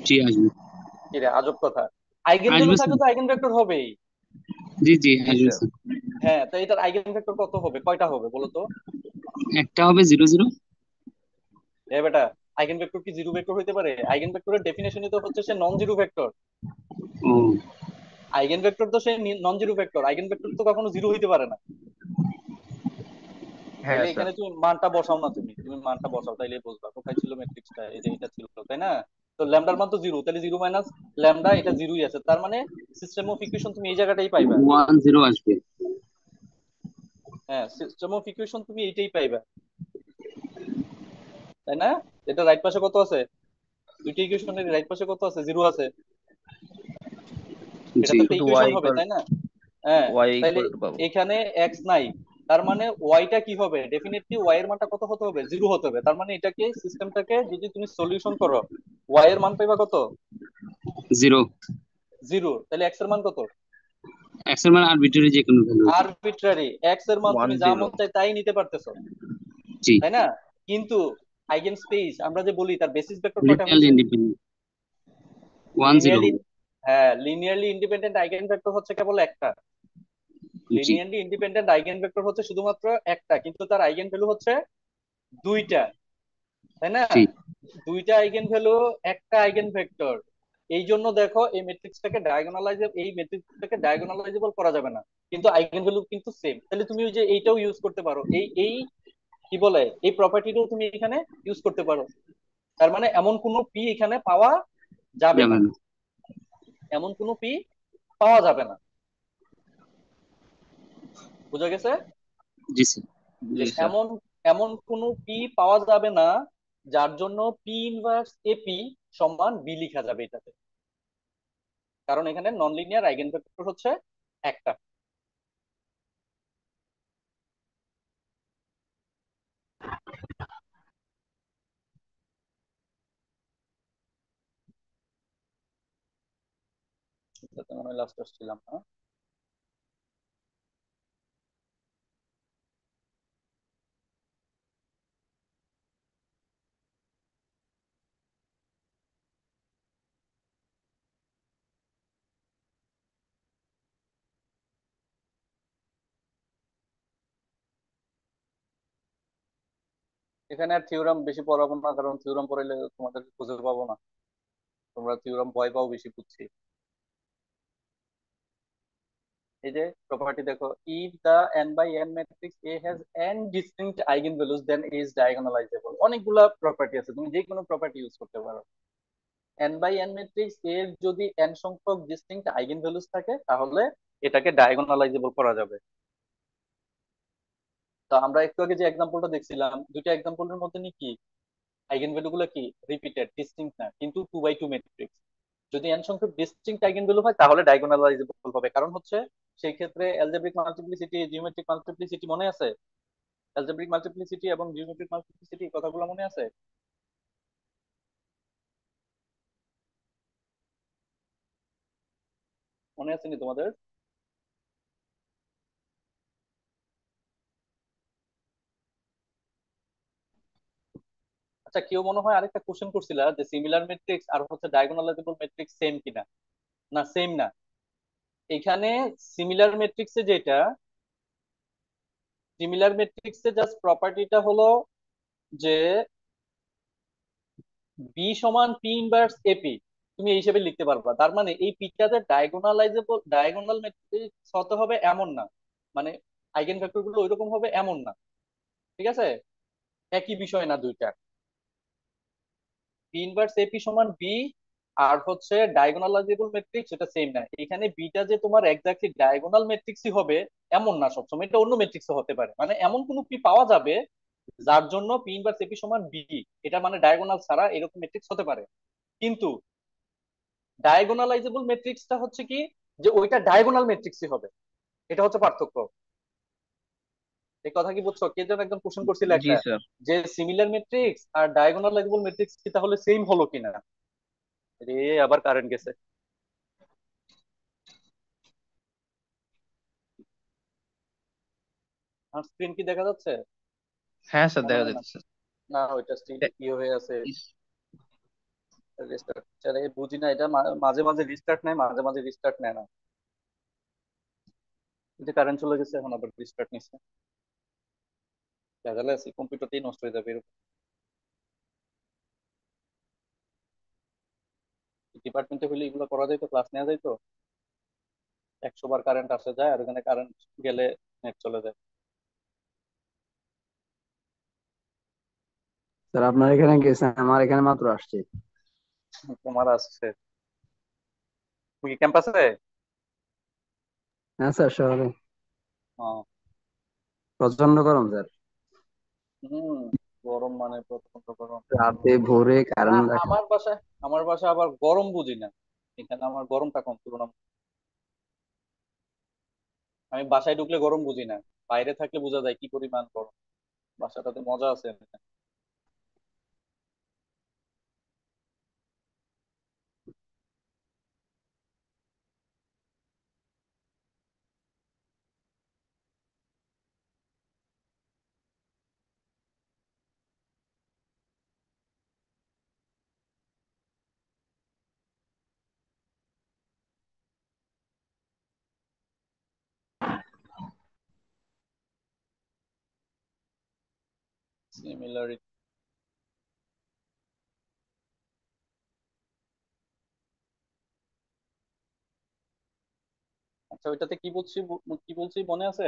জি আসবে। কি রে, আজব কথা! আইগেন ভ্যালু আসবে থাকলে স্যার। তো আইগেন ভেক্টর হবেই। জি জি জি আসবে স্যার। স্যার। হ্যাঁ, তো এটার আইগেন ভেক্টর কত হবে, কয়টা হবে বলো তো? একটা হবে 00। এ বেটা, আইগেন ভেক্টর কি জিরো ভেক্টর হইতে পারে? আইগেন ভেক্টরের ডেফিনেশনই তো হচ্ছে সে নন জিরো ভেক্টর। ও আইগেন ভেক্টর তো সে non zero vector, eigenvector তো কখনো জিরো হইতে পারে না। হ্যাঁ তাইলে স্যার। এখানে তুমি মানটা বসাও না, তুমি মানটা বসাও, তাইলে বুঝবা কোথায় ছিল ম্যাট্রিক্সটা। এই যে এটা ছিল, তাই না? তো ল্যামডার মান তো জিরো, তাহলে জিরো মাইনাস ল্যামডা, এটা জিরোই আছে, তার মানে সিস্টেম অফ ইকুয়েশন তুমি এই জায়গাটাই পাইবা। 10 আসবে। হ্যাঁ, সিস্টেম অফ ইকুয়েশন তুমি এইটাই পাইবা, তাই না? এটা রাইট পাশে কত আছে? দুইটা ইকুয়েশনের রাইট পাশে কত আছে? জিরো আছে। এটা জি তো একটা শুধু ওয়াই ইকুয়েশন হবে, ইকুয়াল তাই না? হ্যাঁ। ওয়াই তাইলে ইকুয়াল টু পাবো। এখানে এক্স নাই, তার মানে ওয়াইটা কি হবে? ডেফিনেটলি ওয়াই এর মানটা কত হতে হবে? জিরো হতে হবে। তার মানে এটাকে, সিস্টেমটাকে যদি তুমি সলিউশন করো, ওয়াই এর মান পাইবা কত? 0। জিরো। তাহলে এক্স এর মান কত? এক্স এর মান আরবিট্রারি যে কোনো ভ্যালু হতে পারে। আরবিট্রারি। এক্স এর মান ওয়ান তুমি যা জিরো মন চাই তাই নিতে পারতেছো, জি তাই না? কিন্তু আইগেন স্পেস আমরা যে বলি, তার বেসিস ভেক্টর কয়টা লিনিয়ারলি হয়েছে? ইন্ডিপেন্ডেন্ট 10 লিনিয়ারলি, হবে। হ্যাঁ, লিনিয়ারলি ইন্ডিপেন্ডেন্ট আইগেন ভেক্টর হচ্ছে কেবল একটা। জি লিনিয়ারলি ইন্ডিপেন্ডেন্ট আইগেন ভেক্টর হচ্ছে শুধুমাত্র একটা, কিন্তু তার আইগেন ভ্যালু হচ্ছে দুইটা, তাই না? জি দুইটা আইগেন ভ্যালু, একটা আইগেন ভেক্টর। এই জন্য দেখো এই ম্যাট্রিক্সটাকে ডায়াগোনালাইজেবল করা যাবে না, কিন্তু আইগেন ভ্যালু কিন্তু সেম। তাহলে তুমি ওই যে এইটাও ইউজ করতে পারো, এই এই কি বলে, এই প্রপার্টিটাও তুমি এখানে ইউজ করতে পারো। তার মানে এমন কোনো পি এখানে পাওয়া যাবে যাবে না, না। এমন কোনো পি পাওয়া যাবে না। বুঝা গেছে? জি স্যার। যে জি স্যার। এমন এমন কোনো পি পাওয়া যাবে না যার জন্য পি ইনভার্স এপি সমান বি লিখা যাবে এটাতে, কারণ এখানে নন লিনিয়ার আইগেনভেক্টর হচ্ছে একটা। এটাতে মনে হয় লাস্ট আসছিলাম না। এখানে আর থিওরাম বেশি পড়াবো না, কারণ থিওরাম পড়াইলে তোমাদের খুঁজে পাবো না, তোমরা থিওরাম ভয় পাও বেশি, বুঝছি। এই যে প্রপার্টি দেখো, if the n by n matrix A has n distinct eigenvalues then A is diagonalizable। অনেকগুলা প্রপার্টি আছে, তুমি যে কোনো প্রপার্টি ইউজ করতে পারো। n বাই n ম্যাট্রিক্স এর যদি n সংখ্যক ডিস্টিংক্ট আইগেন ভ্যালুস থাকে তাহলে এটাকে ডায়াগোনালাইজেবল করা যাবে। তো আমরা একটু আগে যে এক্সাম্পলটা দেখছিলাম, দুইটা এক্সাম্পলের মধ্যে কি আইগেন ভ্যালু গুলো কি রিপিটেড, ডিস্টিংক্ট না, কিন্তু 2 বাই 2 ম্যাট্রিক্স। যদি n সংখ্যক ডিস্টিংক্ট আইগেন ভ্যালু হয় তাহলে ডায়াগোনালাইজেবল হবে, কারণ হচ্ছে সেই ক্ষেত্রে অ্যালজেব্রিক মাল্টিপ্লিসিটি, জিওমেট্রিক মাল্টিপ্লিসিটি মনে আছে? অ্যালজেব্রিক মাল্টিপ্লিসিটি এবং জিওমেট্রিক মাল্টিপ্লিসিটি কথাগুলো মনে আছে? মনে আছে নি তোমাদের? আচ্ছা, কেউ মনে হয় আরেকটা কোশ্চেন করছিল যে সিমিলার ম্যাট্রিক্স আর হচ্ছে ডায়াগোনালাইজেবল ম্যাট্রিক্স সেম কিনা। না, সেম না। এখানে সিমিলার ম্যাট্রিক্সে যেটা, সিমিলার ম্যাট্রিক্সে জাস্ট প্রপার্টিটা হলো যে বি সমান পি ইনভার্স এপি, তুমি এই হিসেবে লিখতে পারবা। তার মানে এই পিটাতে ডায়াগোনালাইজেবল, ডায়াগোনাল ম্যাট্রিক্স হতে হবে এমন না, মানে আইগেন ভেক্টর গুলো ওইরকম হবে এমন না। ঠিক আছে, একই বিষয় না দুইটা। পি ইনভার্স এপি সমান বি আর হচ্ছে ডায়াগোনালাইজেবল ম্যাট্রিক্স এটা সেম না। এখানে বিটা যে তোমার এক্স্যাক্টলি ডায়াগোনাল ম্যাট্রিক্সই হবে এমন না, সবসময় এটা অন্য ম্যাট্রিক্সও হতে পারে। মানে এমন কোন পি পাওয়া যাবে যার জন্য পি ইনভার্স এপি সমান বি, এটা মানে ডায়াগোনাল ছাড়া এরকম ম্যাট্রিক্স হতে পারে। কিন্তু ডায়াগোনালাইজেবল ম্যাট্রিক্সটা হচ্ছে কি, যে ওইটা ডায়াগোনাল ম্যাট্রিক্সই হবে, এটা হচ্ছে পার্থক্য। এই কথা কি বুঝছো? কে যেন একদম কোশ্চেন করছিল জি একটা, স্যার। যে সিমিলার ম্যাট্রিক্স আর ডায়াগোনালাইজেবল ম্যাট্রিক্স কি তাহলে সেম হলো কিনা। রে, আবার কারেন্ট গেছে। আর স্ক্রিন কি দেখা যাচ্ছে? হ্যাঁ স্যার, মনে দেখা হয় না। যাইতেছে। না, ওইটা স্টিল ইয়ে হয়ে আছে। রিস্টার্ট বুঝি না, এটা মাঝে মাঝে রিস্টার্ট নেয়, মাঝে মাঝে রিস্টার্ট নেয় না। এটা কারেন্ট চলে গেছে, এখন আবার রিস্টার্ট নিচ্ছে। দেখালে আছে কম্পিউটারটাই নষ্ট হয়ে যাবে এরকম। ডিপার্টমেন্টে হলে এগুলো করা যায় তো, ক্লাস নেওয়া যায় তো। 100 বার কারেন্ট আসে যায়, আর ওখানে কারেন্ট গেলে নেট চলে যায়। স্যার আপনার এখানে গেছে, আমার এখানে মাত্র আসছে। তোমার আসছে? তুমি কি ক্যাম্পাসে? হ্যাঁ স্যার, শহরে হ্যাঁ। প্রচন্ড গরম স্যার। হম। গরম মানে প্রচন্ড গরম। রাতে ভোরে না, কারেন্ট রাখে। আমার বাসায় আবার গরম বুঝি না। এখানে আমার গরমটা কম তুলনা। আমি বাসায় ঢুকলে গরম বুঝি না, বাইরে থাকলে বোঝা যায় কি পরিমাণ গরম। বাসাটাতে মজা আছে। সিমিলারিটি। আচ্ছা, ওইটাতে কি বলছি, কি বলছি মনে আছে?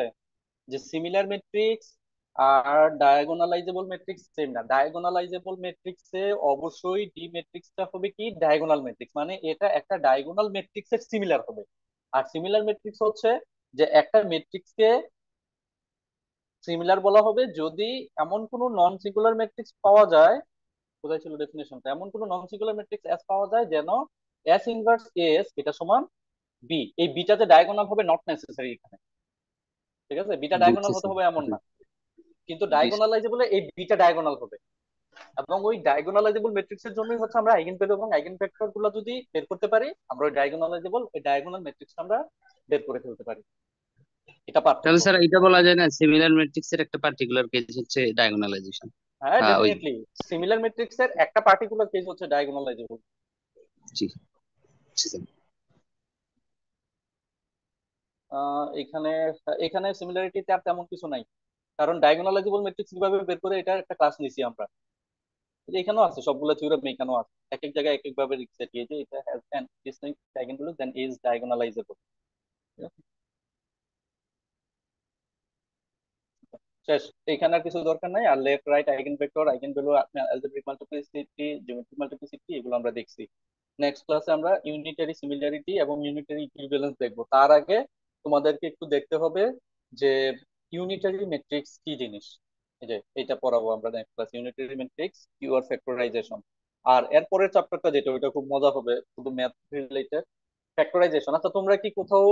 যে সিমিলার ম্যাট্রিক্স আর ডায়াগোনালাইজেবল ম্যাট্রিক্স সেম না। ডায়াগোনালাইজেবল ম্যাট্রিক্সে অবশ্যই ডি ম্যাট্রিক্সটা হবে কি ডায়াগোনাল ম্যাট্রিক্স, মানে এটা একটা ডায়াগোনাল ম্যাট্রিক্সের সিমিলার হবে। আর সিমিলার ম্যাট্রিক্স হচ্ছে যে একটা ম্যাট্রিক্সকে সিমিলার বলা হবে যদি এমন কোনো নন সিঙ্গুলার ম্যাট্রিক্স পাওয়া যায়। কোথায় ছিল ডেফিনেশনটা? এমন কোনো নন সিঙ্গুলার ম্যাট্রিক্স এস পাওয়া যায় যেন এস ইনভার্স এস এটা সমান বি। এই বিটাতে ডায়াগোনাল হবে নট নেসেসারি এখানে। ঠিক আছে, বিটা বুঝছি ডায়াগোনাল হতে স্যার। হবে এমন না, কিন্তু জি স্যার। ডায়াগোনালাইজেবলে এই বিটা ডায়াগোনাল হবে। এবং ওই ডায়াগোনালাইজেবল ম্যাট্রিক্স এর জন্যই হচ্ছে আমরা আইগেন ভ্যালু এবং আইগেন ভেক্টর গুলো যদি বের করতে পারি, আমরা ওই ডায়াগোনালাইজেবল ওই ডায়াগোনাল ম্যাট্রিক্স আমরা বের করে ফেলতে পারি। এটা পার্থক্য। তাহলে স্যার এটা বলা যায় না সিমিলার ম্যাট্রিক্স এর একটা পার্টিকুলার কেস হচ্ছে ডায়াগোনালাইজেশন? হ্যাঁ, ওই ডেফিনেটলি। সিমিলার ম্যাট্রিক্স এর একটা পার্টিকুলার কেস হচ্ছে ডায়াগোনালাইজেবল। জি জি স্যার। এখানে এখানে সিমিলারিটিতে আর তেমন কিছু নাই, কারণ ডায়াগোনালাইজেবল ম্যাট্রিক্স কিভাবে বের করে এটা একটা ক্লাস নিছি আমরা। এখানেও আছে, সবগুলো থিওরেম এখানেও আছে, এক এক জায়গায় এক এক ভাবে লিখছে কি, যে এটা has an distinct eigenvalue then is diagonalizable. শেষ। এখানে আর কিছু দরকার নাই। আর left right eigenvector, eigenvalue, algebraic multiplicity, geometric multiplicity, এগুলো আমরা দেখছি। নেক্সট ক্লাসে আমরা ইউনিটারি সিমিলারিটি এবং ইউনিটারি ইকুইভ্যালেন্স দেখবো। তার আগে তোমাদেরকে একটু দেখতে হবে যে ইউনিটারি ম্যাট্রিক্স কি জিনিস। এই যে এটা পড়াবো আমরা next class, unitary matrix, QR factorization. আর এরপরের চ্যাপ্টারটা যেটা ওইটা খুব মজা হবে, শুধু ম্যাথ রিলেটেড, ফ্যাক্টরাইজেশন। আচ্ছা, তোমরা কি কোথাও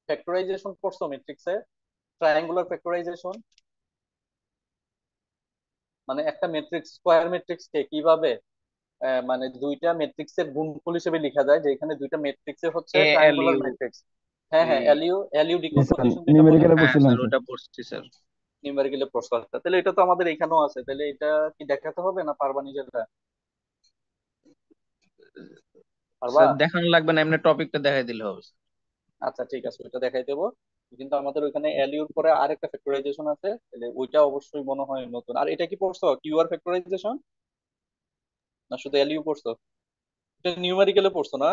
ফ্যাক্টরাইজেশন করছো ম্যাট্রিক্সে? ট্রায়াঙ্গুলার ফ্যাক্টরাইজেশন, মানে একটা ম্যাট্রিক্স, স্কোয়ার ম্যাট্রিক্স কে কিভাবে মানে দুইটা ম্যাট্রিক্স এর গুণফল হিসেবে লেখা যায়, যে এখানে দুইটা ম্যাট্রিক্স হচ্ছে এ এল ট্রায়াঙ্গুলার ইউ ম্যাট্রিক্স। হ্যাঁ হ্যাঁ, এলইউ এলইউ জি স্যার, ডিকম্পোজিশন যেটা বলে, নিউমেরিক্যালে হ্যাঁ পড়ছিলাম স্যার, স্যার। ওটা পড়ছি স্যার। নিউমেরিক্যালি প্রশ্ন আসছে। তাহলে এটা তো আমাদের এখানেও আছে, তাহলে এটা কি দেখাতে হবে না পারবা নিজেরা? পারবা? স্যার দেখানো লাগবে না, এমনি টপিকটা দেখাই দিলে হবে স্যার। আচ্ছা ঠিক আছে, ওইটা দেখাই দেবো। কিন্তু আমাদের ওইখানে এলইউর পরে আরেকটা ফ্যাক্টরাইজেশন আছে, তাহলে ওইটা অবশ্যই মনে হয় নতুন। আর এটা কি পড়ছো, কিউআর ফ্যাক্টরাইজেশন, না শুধু এলইউ পড়ছো? এটা নিউমেরিক্যালে পড়ছো না?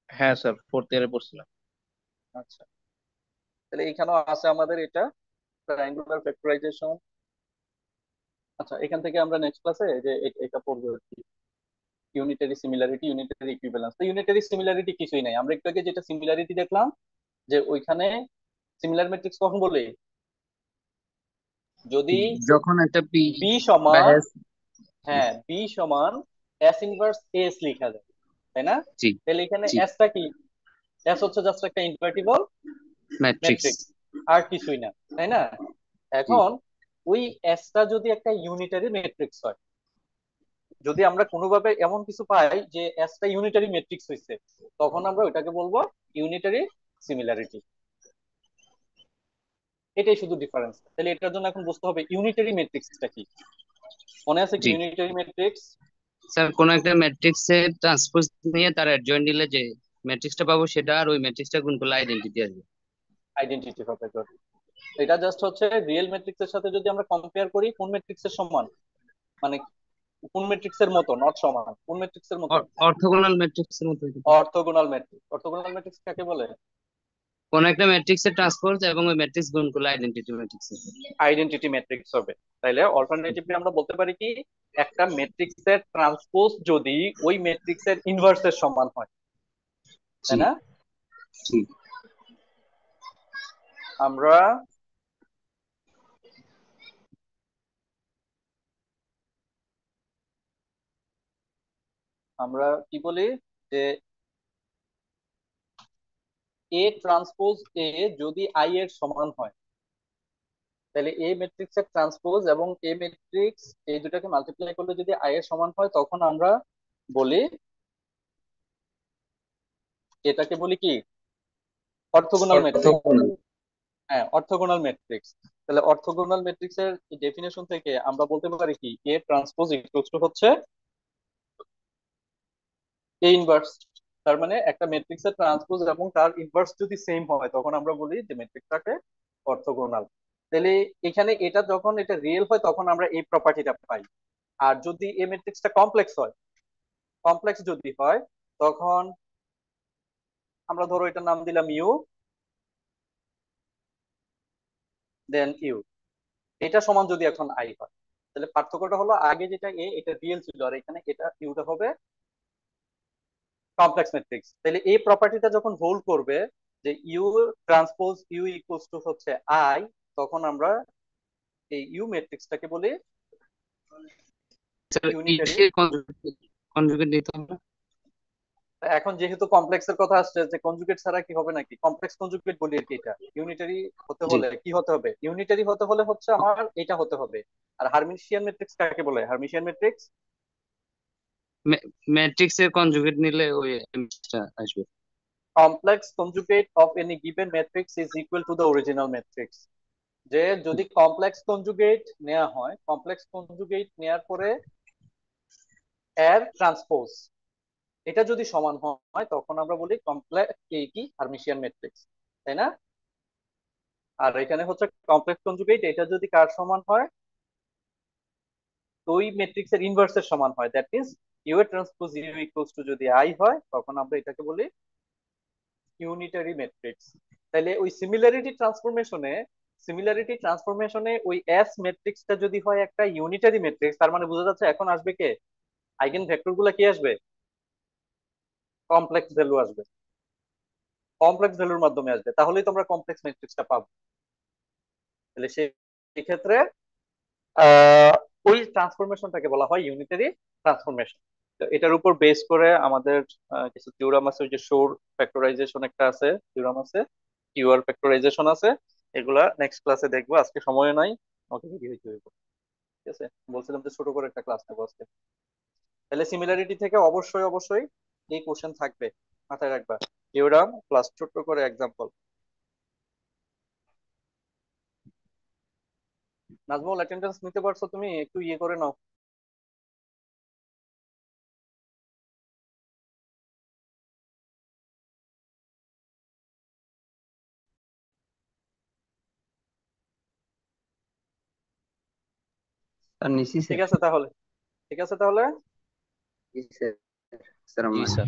হ্যাঁ স্যার, ফোর্থ ইয়ারে পড়ছিলাম। আচ্ছা, তাহলে এখানেও আছে আমাদের এটা ট্রায়াঙ্গুলার ফ্যাক্টরাইজেশন। আচ্ছা, এখান থেকে আমরা নেক্সট ক্লাসে যে এটা পড়বো আর কি, ইউনিটারি সিমিলারিটি, ইউনিটারি ইকুইভ্যালেন্স। তো ইউনিটারি সিমিলারিটি কিছুই নাই, আমরা একটু আগে যেটা সিমিলারিটি দেখলাম, যে ওইখানে সিমিলার ম্যাট্রিক্স কখন বলে, যদি যখন একটা পি বি বা সমান, এস। হ্যাঁ বি সমান এস ইনভার্স এস লেখা যায়, তাই না? জি তাহলে এখানে জি, এসটা কি? এস হচ্ছে জাস্ট একটা ইনভার্টিবল ম্যাট্রিক্স। ম্যাট্রিক্স, আর কিছুই না, তাই না? জি এখন ওই এসটা যদি একটা ইউনিটারি ম্যাট্রিক্স হয়, যদি আমরা কোনোভাবে এমন কিছু পাই যে এসটা ইউনিটারি ম্যাট্রিক্স হয়েছে, তখন আমরা ওইটাকে বলবো ইউনিটারি সিমিলারিটি। এটাই শুধু ডিফারেন্স। তাহলে এটার জন্য এখন বুঝতে হবে ইউনিটারি ম্যাট্রিক্সটা কি। মনে আছে কি জি ইউনিটারি ম্যাট্রিক্স? স্যার, কোন একটা ম্যাট্রিক্সের ট্রান্সপোজ নিয়ে তার অ্যাডজয়েন্ট নিলে যে ম্যাট্রিক্সটা পাবো সেটা আর ওই ম্যাট্রিক্সটা গুণ করলে আইডেন্টিটি আসবে। আইডেন্টিটি হবে good। এটা জাস্ট হচ্ছে রিয়েল ম্যাট্রিক্স এর সাথে যদি আমরা কম্পেয়ার করি কোন ম্যাট্রিক্স এর সমান, মানে কোন ম্যাট্রিক্স এর মতো, নট সমান, কোন ম্যাট্রিক্স এর মতো, অর্থোগোনাল ম্যাট্রিক্সের মতো এটা। Orthogonal matrix. অর্থোগোনাল ম্যাট্রিক্স কাকে বলে? কোন একটা ম্যাট্রিক্সের ট্রান্সপোজ এবং ওই ম্যাট্রিক্স গুণ করলে আইডেন্টিটি ম্যাট্রিক্স হবে। আইডেন্টিটি ম্যাট্রিক্স হবে। তাইলে অল্টারনেটিভলি আমরা বলতে পারি কি, একটা ম্যাট্রিক্স এর ট্রান্সপোজ যদি ওই ম্যাট্রিক্স এর ইনভার্স এর সমান হয়, তাই জি না? জি আমরা আমরা কি বলি, যে এ ট্রান্সপোজ এ যদি আই এর সমান হয়, তাহলে এ ম্যাট্রিক্স এর ট্রান্সপোজ এবং এ ম্যাট্রিক্স এই দুটাকে মাল্টিপ্লাই করলে যদি আই এর সমান হয়, তখন আমরা বলি, এটাকে বলি কি, অর্থোগোনাল ম্যাট্রিক্স। অর্থোগোনাল। হ্যাঁ, অর্থোগোনাল ম্যাট্রিক্স। তাহলে অর্থোগোনাল ম্যাট্রিক্স এর ডেফিনেশন থেকে আমরা বলতে পারি কি, এ ট্রান্সপোজ ইকুয়ালস টু হচ্ছে এ ইনভার্স। তার মানে একটা ম্যাট্রিক্স এর ট্রান্সপোজ এবং তার ইনভার্স যদি সেম হয়, তখন আমরা বলি যে ম্যাট্রিক্সটাকে অর্থোগোনাল। তাহলে এখানে এটা যখন এটা রিয়েল হয়, তখন আমরা এই প্রপার্টিটা পাই। আর যদি এই ম্যাট্রিক্সটা কমপ্লেক্স হয়, কমপ্লেক্স যদি হয়, তখন আমরা ধরো এটার নাম দিলাম ইউ, দেন ইউ, এটা সমান যদি এখন আই হয়, তাহলে পার্থক্যটা হলো আগে যেটা এ এটা রিয়েল ছিল, আর এখানে এটা ইউটা হবে কমপ্লেক্স ম্যাট্রিক্স। তাহলে এই প্রপার্টিটা যখন হোল্ড করবে যে U transpose U equals to হচ্ছে আই, তখন আমরা এই ইউ ম্যাট্রিক্সটাকে বলি স্যার ইউনিটারি। এর কনজুগেট নিতে হবে। এখন যেহেতু কমপ্লেক্স এর কথা আসছে, যে কনজুগেট ছাড়া কি হবে নাকি, কমপ্লেক্স কনজুগেট বলি আর কি। এটা ইউনিটারি হতে জি, হলে কি হতে হবে, ইউনিটারি হতে হলে হচ্ছে আমার এটা হতে হবে। আর হার্মিশিয়ান ম্যাট্রিক্স কাকে বলে, হার্মিশিয়ান ম্যাট্রিক্স, ম্যাট্রিক্স এর কনজুগেট নিলে ওই টা আসবে। Complex conjugate of any given matrix is equal to the original matrix. যে যদি কমপ্লেক্স কনজুগেট নেওয়া হয়, কমপ্লেক্স কনজুগেট নেওয়ার পরে এর ট্রান্সপোজ এটা যদি সমান হয়, তখন আমরা বলি কমপ্লেক্স কি হার্মিশিয়ান ম্যাট্রিক্স, তাই না? আর এখানে হচ্ছে কমপ্লেক্স কনজুগেট এটা যদি কার সমান হয়, তো ওই ম্যাট্রিক্স এর ইনভার্স এর সমান হয়, দ্যাট মিন্স ইউ এর ট্রান্সপোজ ইউ ইকুয়ালস টু যদি আই হয়, তখন আমরা এটাকে বলি ইউনিটারি ম্যাট্রিক্স। তাহলে ওই সিমিলারিটি ট্রান্সফরমেশনে ওই এস ম্যাট্রিক্সটা যদি হয় একটা ইউনিটারি ম্যাট্রিক্স, তার মানে বোঝা যাচ্ছে এখন আসবে কে, আইগেন ভেক্টর গুলা কি আসবে, কমপ্লেক্স ভ্যালু আসবে, কমপ্লেক্স ভ্যালুর মাধ্যমে আসবে, তাহলেই তোমরা কমপ্লেক্স ম্যাট্রিক্সটা পাবো। তাহলে সেই ক্ষেত্রে আহ, ওই ট্রান্সফরমেশনটাকে বলা হয় ইউনিটারি ট্রান্সফরমেশন। তো এটার উপর বেস করে আমাদের কিছু থিওরাম আছে, ওই যে শোর ফ্যাক্টরাইজেশন একটা আছে, থিওরাম আছে, কিউআর ফ্যাক্টরাইজেশন আছে। এগুলা নেক্সট ক্লাসে দেখবো, আজকে সময় নাই, আমাকে রেডি হইতে হইব। ঠিক আছে, বলছিলাম যে ছোট করে একটা ক্লাস নেবো আজকে। তাহলে সিমিলারিটি থেকে অবশ্যই অবশ্যই এই কোশ্চেন থাকবে, মাথায় রাখবা, থিওরাম প্লাস ছোট্ট করে এক্সাম্পল। নাজমুল, অ্যাটেন্ডেন্স নিতে পারছো তুমি? একটু ইয়ে করে নাও। স্যার নিছি ঠিক স্যার। আছে তাহলে, ঠিক আছে তাহলে। জি স্যার। স্যার জি আমার স্যার।